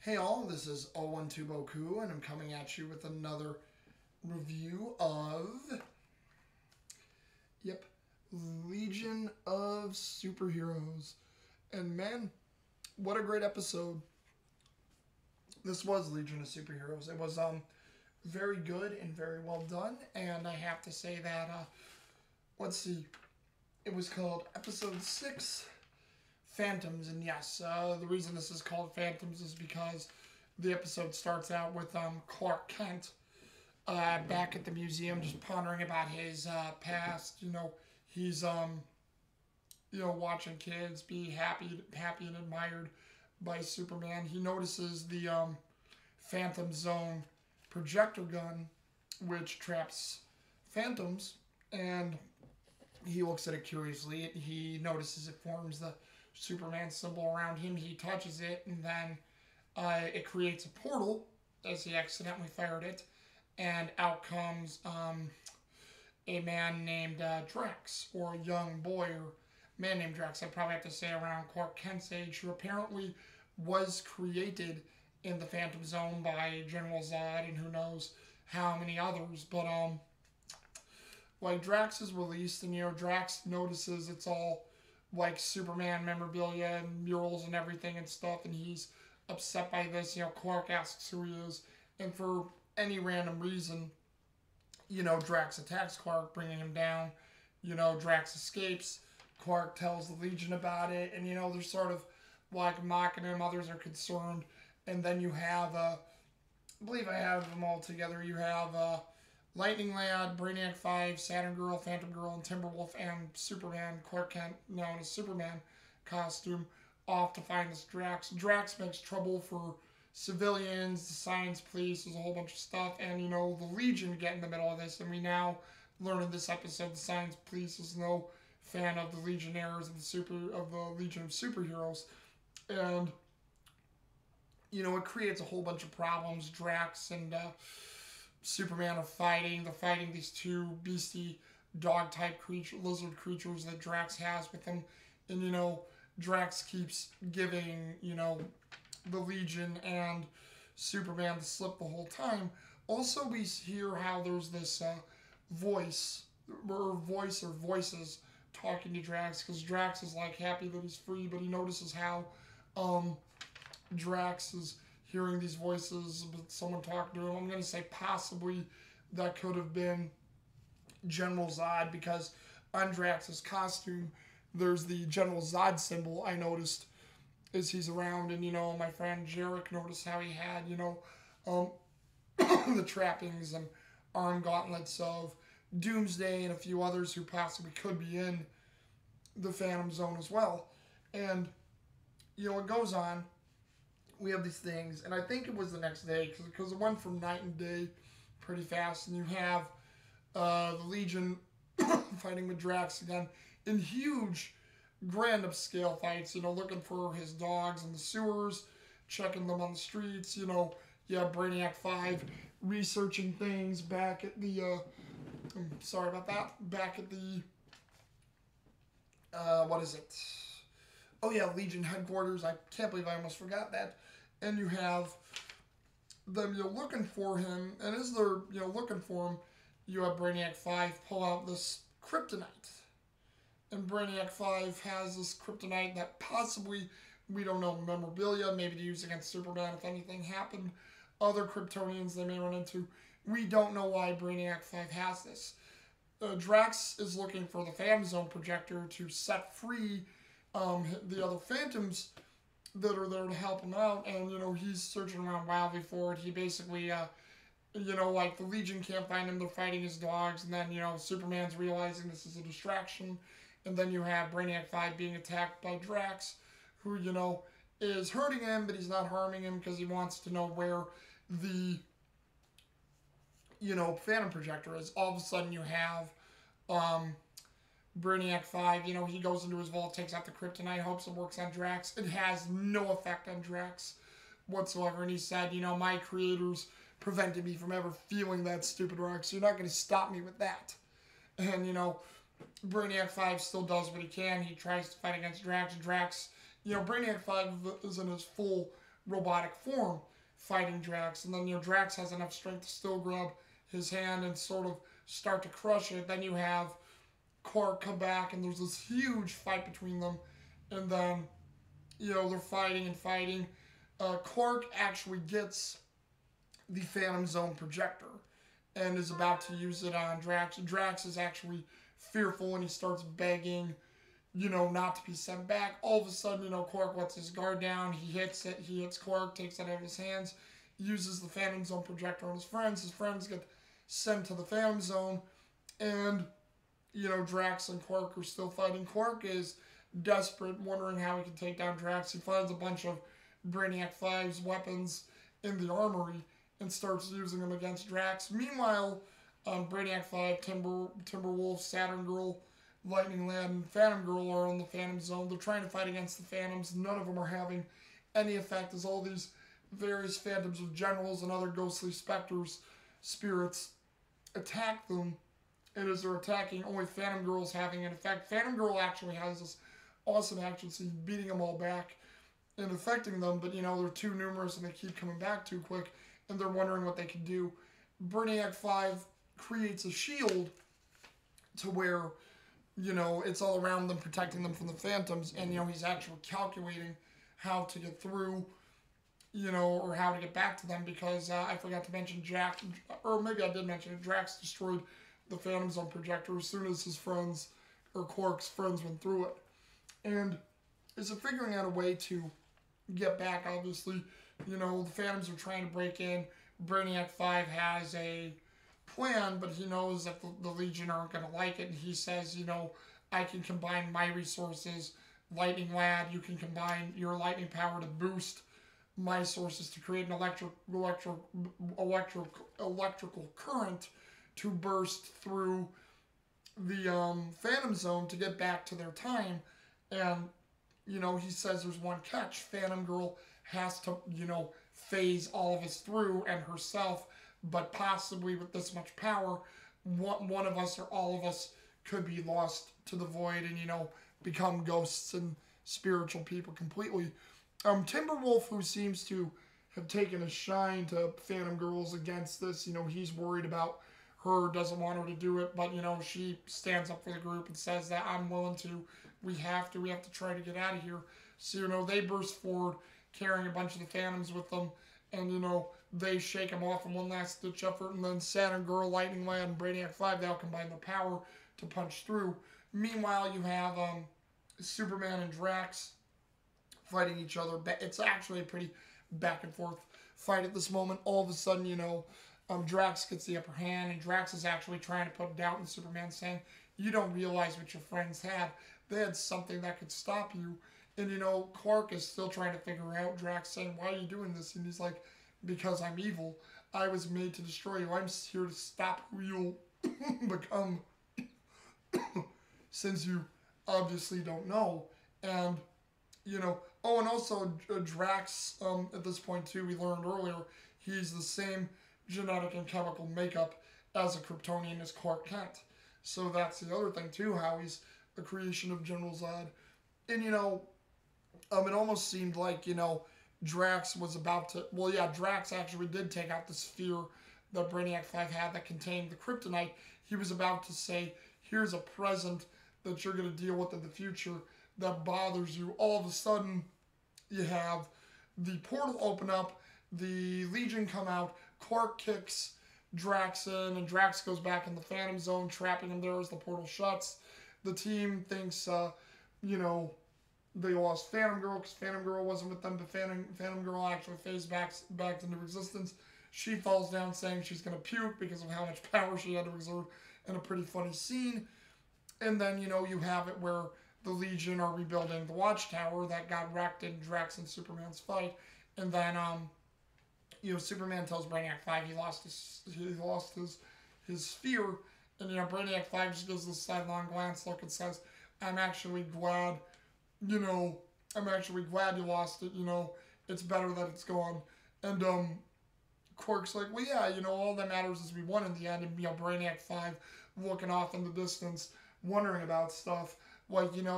Hey all, this is 012 Boku, and I'm coming at you with another review of, Legion of Superheroes. And man, what a great episode. This was Legion of Superheroes. It was very good and very well done, and I have to say that, let's see, it was called Episode 6, Phantoms, and yes, the reason this is called Phantoms is because the episode starts out with Clark Kent back at the museum, just pondering about his past. He's watching kids be happy and admired by Superman. He notices the Phantom Zone projector gun, which traps phantoms, and he looks at it curiously. He notices it forms the Superman symbol around him. He touches it, and then it creates a portal as he accidentally fired it, and out comes a man named Drax, or a young boy, or man named Drax. I probably have to say around Clark Kent's age, who apparently was created in the Phantom Zone by General Zod, and who knows how many others. But Drax is released, and Drax notices it's all like Superman memorabilia and murals and everything and stuff, and he's upset by this. Clark asks who he is, and for any random reason, Drax attacks Clark, bringing him down. Drax escapes. Clark tells the Legion about it, and they're sort of like mocking him. Others are concerned, and then you have, I believe I have them all together. You have Lightning Lad, Brainiac 5, Saturn Girl, Phantom Girl, and Timberwolf, and Superman, Clark Kent, now in a Superman costume, off to find this Drax. Drax makes trouble for civilians, the science police, there's a whole bunch of stuff, and, the Legion get in the middle of this, and we now learn in this episode the science police is no fan of the Legionnaires of the Legion of Superheroes, and, it creates a whole bunch of problems. Drax and Superman are fighting. They're fighting these two beastie dog-type lizard creatures that Drax has with him. And, Drax keeps giving, the Legion and Superman the slip the whole time. Also, we hear how there's this voices talking to Drax, because Drax is, happy that he's free, but he notices how Drax is hearing these voices, but someone talking to him. I'm going to say possibly that could have been General Zod, because on Drax's costume, there's the General Zod symbol I noticed as he's around, and, my friend Jarek noticed how he had, the trappings and arm gauntlets of Doomsday and a few others who possibly could be in the Phantom Zone as well. And, it goes on. We have these things, and I think it was the next day, because it went from night and day pretty fast, and you have the Legion fighting with Drax again in huge, grand upscale fights, looking for his dogs in the sewers, checking them on the streets, Brainiac 5 researching things back at the, back at the, Legion headquarters. I can't believe I almost forgot that. And you have them, looking for him, and as they're, looking for him, you have Brainiac 5 pull out this kryptonite. And Brainiac 5 has this kryptonite that possibly, we don't know, memorabilia, maybe to use against Superman if anything happened. Other Kryptonians they may run into. We don't know why Brainiac 5 has this. Drax is looking for the Phantom Zone projector to set free the other Phantoms that are there to help him out, and, he's searching around wildly for it. He basically, the Legion can't find him, they're fighting his dogs, and then, Superman's realizing this is a distraction, and then you have Brainiac 5 being attacked by Drax, who, is hurting him, but he's not harming him, because he wants to know where the, Phantom projector is. All of a sudden you have, Brainiac 5, he goes into his vault, takes out the kryptonite, hopes it works on Drax. It has no effect on Drax whatsoever, and he said, my creators prevented me from ever feeling that stupid rock, so you're not going to stop me with that. And, Brainiac 5 still does what he can. He tries to fight against Drax. Brainiac 5 is in his full robotic form fighting Drax. And then, Drax has enough strength to still grab his hand and sort of start to crush it. Then you have Quark come back, and there's this huge fight between them. And then, they're fighting and fighting. Quark actually gets the Phantom Zone projector and is about to use it on Drax. Drax is actually fearful, and he starts begging, not to be sent back. All of a sudden, Quark lets his guard down. He hits it. He hits Quark, takes it out of his hands, uses the Phantom Zone projector on his friends. His friends get sent to the Phantom Zone, and, Drax and Quark are still fighting. Quark is desperate, wondering how he can take down Drax. He finds a bunch of Brainiac 5's weapons in the armory and starts using them against Drax. Meanwhile, Brainiac 5, Timberwolf, Saturn Girl, Lightning Lad, and Phantom Girl are in the Phantom Zone. They're trying to fight against the Phantoms. None of them are having any effect as all these various Phantoms with generals and other ghostly specters, spirits, attack them. And as they're attacking, only Phantom Girl's having an effect. Phantom Girl actually has this awesome action scene, beating them all back and affecting them, but they're too numerous and they keep coming back too quick, and they're wondering what they can do. Brainiac 5 creates a shield to where, it's all around them, protecting them from the Phantoms, and, he's actually calculating how to get through, or how to get back to them, because I forgot to mention or maybe I did mention it, Drax destroyed the Phantom Zone projector as soon as his friends, or Quark's friends, went through it. And is it figuring out a way to get back, obviously. The Phantoms are trying to break in. Brainiac 5 has a plan, but he knows that the Legion aren't going to like it, and he says, I can combine my resources. Lightning Lad, you can combine your lightning power to boost my sources to create an electrical current to burst through the Phantom Zone to get back to their time. And, he says there's one catch. Phantom Girl has to, phase all of us through and herself, but possibly with this much power, one of us or all of us could be lost to the void and, become ghosts and spiritual people completely. Timberwolf, who seems to have taken a shine to Phantom Girls against this, he's worried about her, doesn't want her to do it, but, she stands up for the group and says that I'm willing to, we have to try to get out of here. So, they burst forward, carrying a bunch of the Phantoms with them, and, they shake them off in one last ditch effort, and then Saturn Girl, Lightning Lad, and Brainiac 5, they all combine their power to punch through. Meanwhile, you have Superman and Drax fighting each other. It's actually a pretty back and forth fight at this moment. All of a sudden, Drax gets the upper hand, and Drax is actually trying to put doubt in Superman, saying, you don't realize what your friends had. They had something that could stop you. And, Quark is still trying to figure out, Drax saying, why are you doing this? And he's like, because I'm evil. I was made to destroy you. I'm here to stop who you'll become since you obviously don't know. And, oh, and also Drax, at this point too, we learned earlier, he's the same genetic and chemical makeup as a Kryptonian as Clark Kent. So that's the other thing too, how he's a creation of General Zod. And, it almost seemed like, Drax was about to, Drax actually did take out the sphere that Brainiac 5 had that contained the kryptonite. He was about to say, here's a present that you're going to deal with in the future that bothers you. All of a sudden, you have the portal open up, the Legion come out, Quark kicks Drax in, and Drax goes back in the Phantom Zone, trapping him there as the portal shuts. The team thinks, they lost Phantom Girl because Phantom Girl wasn't with them, but Phantom Girl actually phased back into existence. She falls down saying she's going to puke because of how much power she had to exert in a pretty funny scene. And then, you have it where the Legion are rebuilding the Watchtower that got wrecked in Drax and Superman's fight. And then, Superman tells Brainiac 5 he lost his sphere. And, Brainiac 5 just gives this sidelong glance look and says, I'm actually glad you lost it, it's better that it's gone. And, Quark's like, well, yeah, all that matters is we won in the end, and, Brainiac 5 looking off in the distance, wondering about stuff,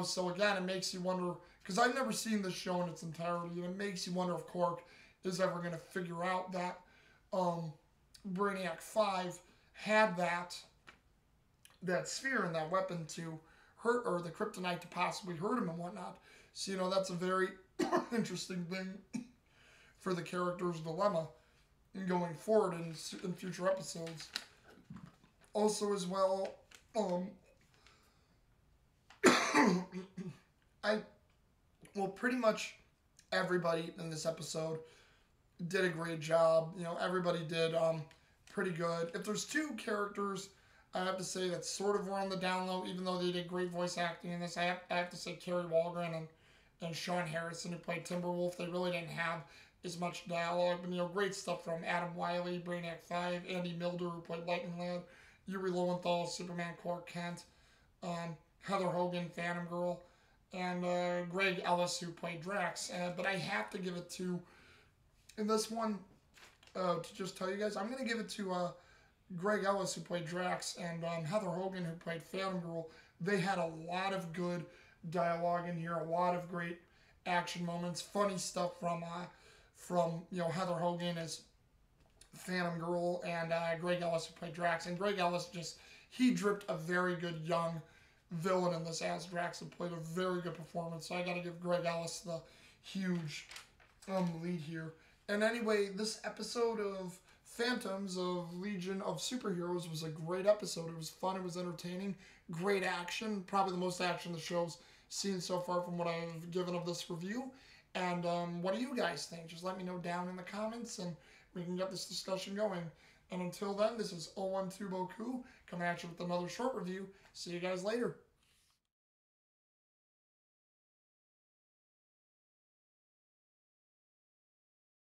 so again, it makes you wonder, because I've never seen this show in its entirety, and it makes you wonder if Quark is ever going to figure out that Brainiac 5 had that sphere and that weapon to hurt, or the kryptonite to possibly hurt him and whatnot. So, that's a very interesting thing for the character's dilemma going forward in future episodes. Also, as well, pretty much everybody in this episode did a great job. Everybody did pretty good. If there's two characters I have to say that sort of were on the down low, even though they did great voice acting in this, I have to say Kerry Walgren and Sean Harrison, who played Timberwolf. They really didn't have as much dialogue, but great stuff from Adam Wiley, Brainiac 5, Andy Milder, who played Lightning Lad, Yuri Lowenthal, Superman Clark Kent, Heather Hogan, Phantom Girl, and Greg Ellis, who played Drax. But I have to give it to, in this one, to just tell you guys, I'm going to give it to Greg Ellis, who played Drax, and Heather Hogan, who played Phantom Girl. They had a lot of good dialogue in here, a lot of great action moments, funny stuff from Heather Hogan as Phantom Girl, and Greg Ellis, who played Drax. And Greg Ellis he dripped a very good young villain in this as Drax and played a very good performance. So I got to give Greg Ellis the huge lead here. And anyway, this episode of Phantoms of Legion of Superheroes was a great episode. It was fun. It was entertaining. Great action. Probably the most action the show's seen so far from what I've given of this review. And what do you guys think? Just let me know down in the comments, and we can get this discussion going. And until then, this is 012 Boku coming at you with another short review. See you guys later.